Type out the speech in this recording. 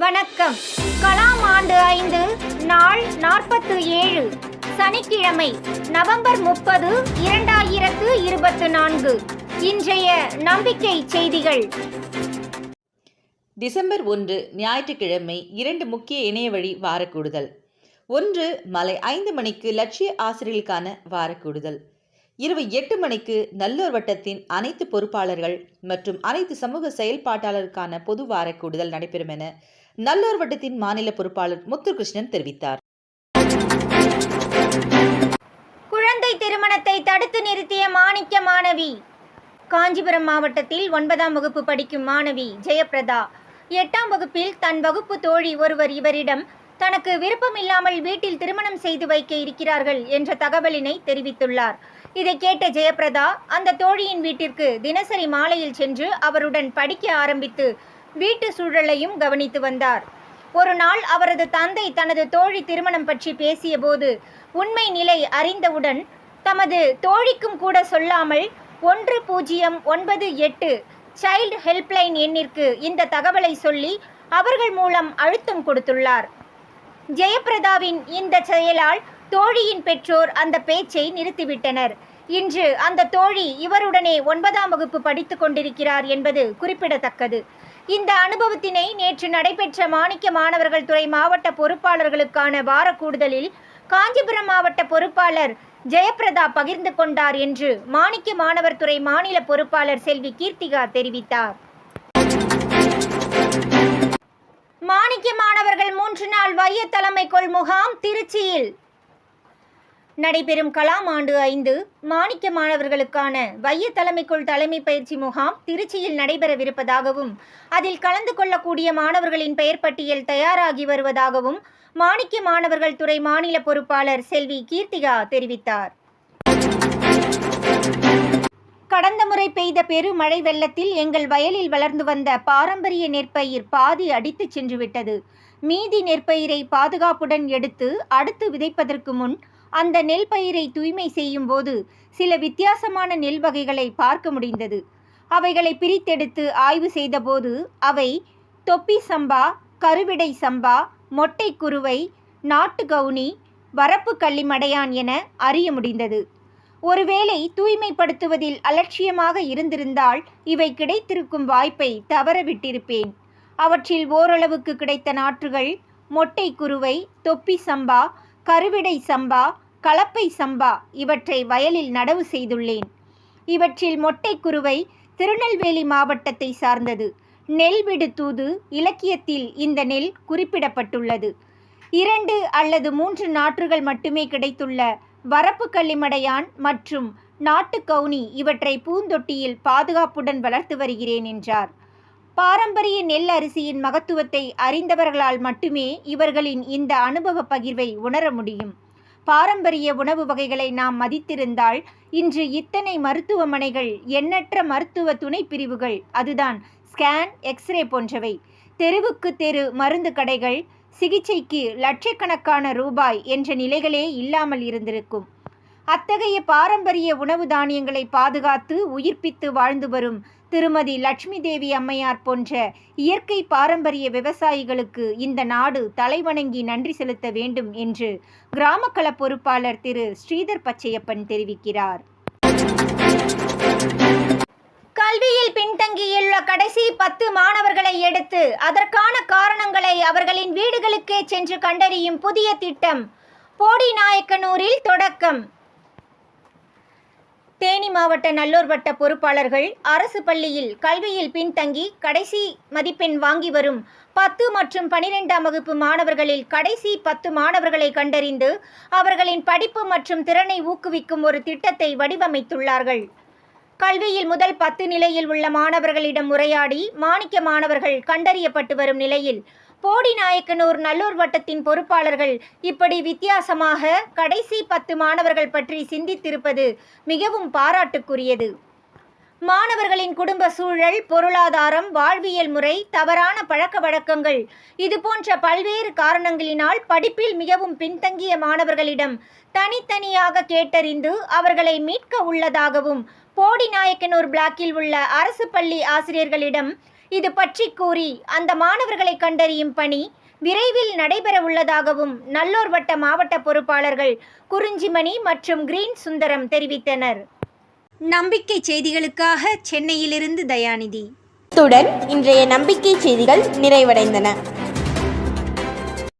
வணக்கம். கலாம் ஆண்டு 5 நாள் 47 சனிக்கிழமை நவம்பர் 30, 2024. இன்றைய நம்பிக்கை செய்திகள். டிசம்பர் 1 ஞாயிற்றுக்கிழமை 2 முக்கிய இணையவழி வாரக்கூடுதல். 1 மாலை 5 மணிக்கு லட்சிய ஆசிரியர்களுக்கான வாரக்கூடுதல். இரவு 8 மணிக்கு நல்லூர் வட்டத்தின் அனைத்து பொறுப்பாளர்கள் மற்றும் அனைத்து சமூக செயல்பாட்டாளருக்கான பொது வாரக்கூடுதல் நடைபெறும் என நல்லூர் வட்டத்தின் மாநில பொறுப்பாளர் முத்துகிருஷ்ணன் தெரிவித்தார். குழந்தை திருமணத்தை தடுத்து நிறுத்திய மாணிக்க மாணவி. காஞ்சிபுரம் மாவட்டத்தில் 9ஆம் வகுப்பு படிக்கும் மாணவி ஜெயப்பிரதா 8ஆம் வகுப்பில் தன் வகுப்பு தோழி ஒருவர் இவரிடம் தனக்கு விருப்பமில்லாமல் வீட்டில் திருமணம் செய்து வைக்க இருக்கிறார்கள் என்ற தகவலினை தெரிவித்துள்ளார். இதை கேட்ட ஜெயப்பிரதா அந்த தோழியின் வீட்டிற்கு தினசரி மாலையில் சென்று அவருடன் படிக்க ஆரம்பித்து வீட்டு சூழலையும் கவனித்து வந்தார். ஒரு நாள் அவரது தந்தை தனது தோழி திருமணம் பற்றி பேசிய போது உண்மை நிலை அறிந்தவுடன் தமது தோழிக்கும் கூட சொல்லாமல் 1098 சைல்டு ஹெல்ப்லைன் எண்ணிற்கு இந்த தகவலை சொல்லி அவர்கள் மூலம் அழுத்தம் கொடுத்துள்ளார். ஜெயப்பிரதாவின் இந்த செயலால் தோழியின் பெற்றோர் அந்த பேச்சை நிறுத்திவிட்டனர். இன்று அந்த தோழி இவருடனே 9ஆம் வகுப்பு படித்து கொண்டிருக்கிறார் என்பது குறிப்பிடத்தக்கது. இந்த அனுபவத்தினை நேற்று நடைபெற்ற மாணிக்க மாணவர்கள் துறை மாவட்ட பொறுப்பாளர்களுக்கான வார கூடுதலில் காஞ்சிபுரம் மாவட்ட பொறுப்பாளர் ஜெயப்பிரதா பகிர்ந்து கொண்டார் என்று மாணிக்க மாணவர் துறை மாநில பொறுப்பாளர் செல்வி கீர்த்திகா தெரிவித்தார். மாணிக்க மாணவர்கள் 3 நாள் வைய தலைமைக்கொள் முகாம் திருச்சியில் நடைபெறும். கலாம் ஆண்டு 5 மாணிக்க மாணவர்களுக்கான வைய தலைமைக்குள் தலைமை பயிற்சி முகாம் திருச்சியில் நடைபெறவிருப்பதாகவும் அதில் கலந்து கொள்ளக்கூடிய மாணவர்களின் பெயர் பட்டியல் தயாராகி வருவதாகவும் மாணிக்க மாணவர்கள் துறை மாநில பொறுப்பாளர் செல்வி கீர்த்திகா தெரிவித்தார். கடந்த முறை பெய்த பெருமழை வெள்ளத்தில் எங்கள் வயலில் வளர்ந்து வந்த பாரம்பரிய நெற்பயிர் பாதி அடித்து சென்றுவிட்டது. மீதி நெற்பயிரை பாதுகாப்புடன் எடுத்து அடுத்து விதைப்பதற்கு முன் அந்த நெல் பயிரை தூய்மை செய்யும் போது சில வித்தியாசமான நெல் வகைகளை பார்க்க முடிந்தது. அவைகளை பிரித்தெடுத்து ஆய்வு செய்தபோது அவை தொப்பி சம்பா, கருவிடை சம்பா, மொட்டை குருவை, நாட்டு கவுனி, வரப்பு கள்ளிமடையான் என அறிய முடிந்தது. ஒருவேளை தூய்மைப்படுத்துவதில் அலட்சியமாக இருந்திருந்தால் இவை கிடைத்திருக்கும் வாய்ப்பை தவறவிட்டிருப்பேன். அவற்றில் ஓரளவுக்கு கிடைத்த நாற்றுகள் மொட்டை குருவை, தொப்பி சம்பா, கருவிடை சம்பா, கலப்பை சம்பா இவற்றை வயலில் நடவு செய்துள்ளேன். இவற்றில் மொட்டை குருவை திருநெல்வேலி மாவட்டத்தை சார்ந்தது. நெல் விடு தூது இலக்கியத்தில் இந்த நெல் குறிப்பிடப்பட்டுள்ளது. 2 அல்லது 3 நாற்றுகள் மட்டுமே கிடைத்துள்ள வரப்பு கள்ளிமடையான் மற்றும் நாட்டு கவுனி இவற்றை பூந்தொட்டியில் பாதுகாப்புடன் வளர்த்து வருகிறேன் என்றார். பாரம்பரிய நெல் அரிசியின் மகத்துவத்தை அறிந்தவர்களால் மட்டுமே இவர்களின் இந்த அனுபவ பகிர்வை உணர முடியும். பாரம்பரிய உணவு வகைகளை நாம் மதித்திருந்தால் இன்று இத்தனை மருத்துவமனைகள், எண்ணற்ற மருத்துவ துணை பிரிவுகள், அதுதான் ஸ்கேன், எக்ஸ்ரே போன்றவை, தெருவுக்கு தெரு மருந்து கடைகள், சிகிச்சைக்கு லட்சக்கணக்கான ரூபாய் என்ற நிலைகளே இல்லாமல் இருந்திருக்கும். அத்தகைய பாரம்பரிய உணவு தானியங்களை பாதுகாத்து உயிர்ப்பித்து வாழ்ந்து வரும் திருமதி லட்சுமி தேவி அம்மையார் போன்ற இயற்கை பாரம்பரிய விவசாயிகளுக்கு இந்த நாடு தலைவணங்கி நன்றி செலுத்த வேண்டும் என்று கிராமக்கள பொறுப்பாளர் திரு ஸ்ரீதர் பச்சையப்பன் தெரிவிக்கிறார். கல்வியில் பின்தங்கியுள்ள கடைசி 10 மாணவர்களை எடுத்து அதற்கான காரணங்களை அவர்களின் வீடுகளுக்கே சென்று கண்டறியும் புதிய திட்டம் போடிநாயக்கனூரில் தொடக்கம். தேனி மாவட்ட நல்லூர் வட்ட பொறுப்பாளர்கள் அரசு பள்ளியில் கல்வியில் பின்தங்கி கடைசி மதிப்பெண் வாங்கி வரும் 10 மற்றும் 12ஆம் வகுப்பு மாணவர்களில் கடைசி 10 மாணவர்களை கண்டறிந்து அவர்களின் படிப்பு மற்றும் திறனை ஊக்குவிக்கும் ஒரு திட்டத்தை வடிவமைத்துள்ளார்கள். கல்வியில் முதல் 10 நிலையில் உள்ள மாணவர்களிடம் உரையாடி மாணிக்க மாணவர்கள் கண்டறியப்பட்டு வரும் நிலையில் போடிநாயக்கனூர் நல்லூர் வட்டத்தின் பொறுப்பாளர்கள் இப்படி வித்தியாசமாக கடைசி 10 மாணவர்கள் பற்றி சிந்தித்திருப்பது மிகவும் பாராட்டுக்குரியது. மாணவர்களின் குடும்ப சூழல், பொருளாதாரம், வாழ்வியல் முறை, தவறான பழக்க வழக்கங்கள் இதுபோன்ற பல்வேறு காரணங்களினால் படிப்பில் மிகவும் பின்தங்கிய மாணவர்களிடம் தனித்தனியாக கேட்டறிந்து அவர்களை மீட்க உள்ளதாகவும் போடிநாயக்கனூர் பிளாக்கில் உள்ள அரசு பள்ளி ஆசிரியர்களிடம் இது பற்றி கூறி அந்த மாணவர்களை கண்டறியும் பணி விரைவில் நடைபெற உள்ளதாகவும் நல்லூர் வட்ட மாவட்ட பொறுப்பாளர்கள் குறிஞ்சிமணி மற்றும் கிரீன் சுந்தரம் தெரிவித்தனர். நம்பிக்கை செய்திகளுக்காக சென்னையிலிருந்து தயாநிதி. இத்துடன் இன்றைய நம்பிக்கை செய்திகள் நிறைவடைந்தன.